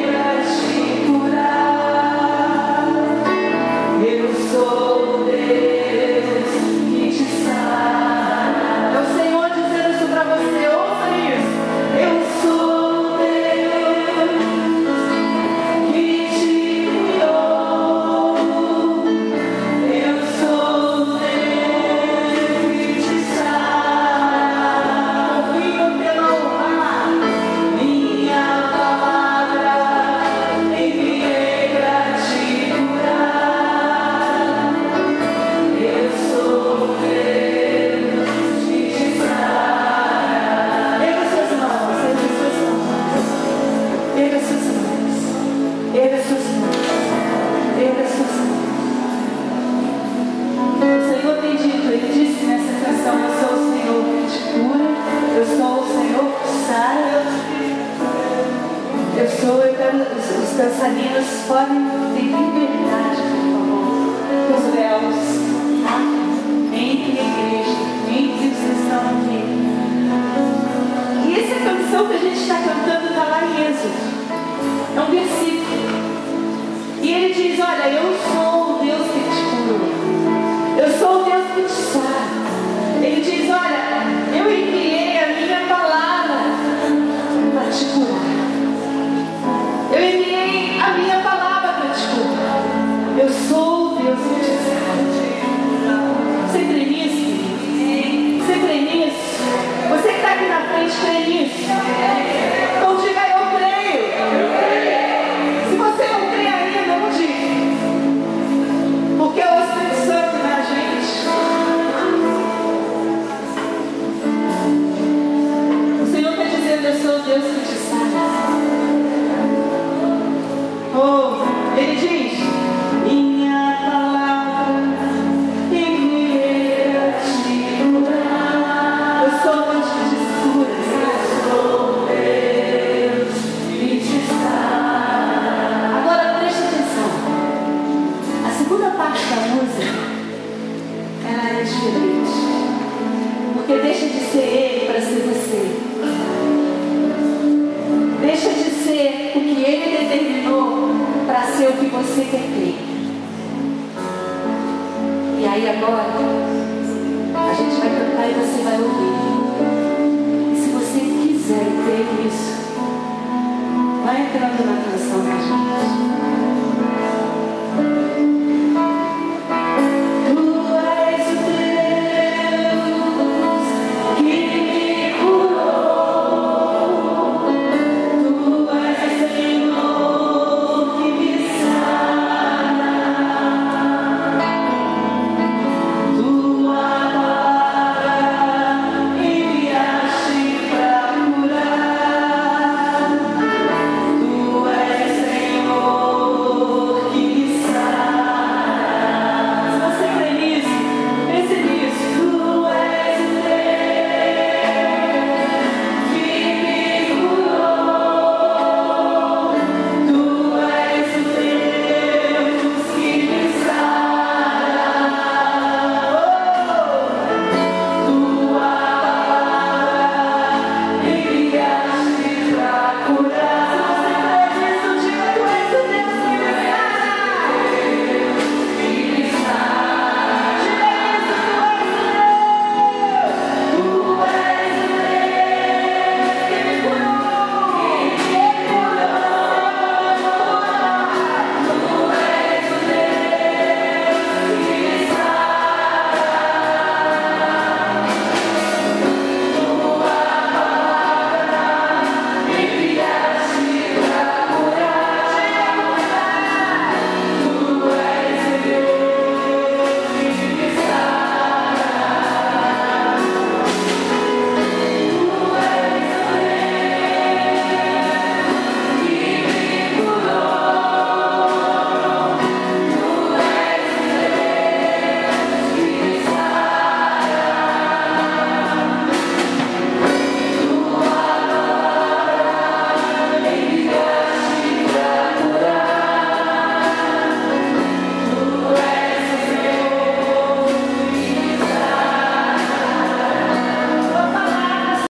para te curar. Eu sou Deus que te sara. dançarinas podem ter liberdade, por favor, os véus, tá? Entre a igreja, entre os que estão aqui. E essa canção que a gente está cantando está lá em Êxodo. É um versículo. E ele diz: olha, eu sou o Deus que te curou. Eu sou o Deus que te sara. Ele diz: olha, eu enviei a minha palavra para te curar. Eu enviei a minha palavra para te curar. Eu sou o Deus que te sara. Você crê nisso? Você crê nisso? Você que está aqui na frente crê nisso? Então diga: eu creio. Se você não crê ainda, não diga. Porque é o Espírito Santo na gente. O Senhor está dizendo: eu sou o Deus que te sara. Oh, ele diz: minha palavra enviei a te curar. Eu sou o Deus que te cura. Eu sou Deus que te sara. Agora preste atenção. A segunda parte da música, ela é diferente. Porque deixa de ser ele para ser você. Deixa de ser o que ele determinou para ser o que você quer ter. E aí agora a gente vai cantar e você vai ouvir. E se você quiser ter isso, vai entrando na canção da gente.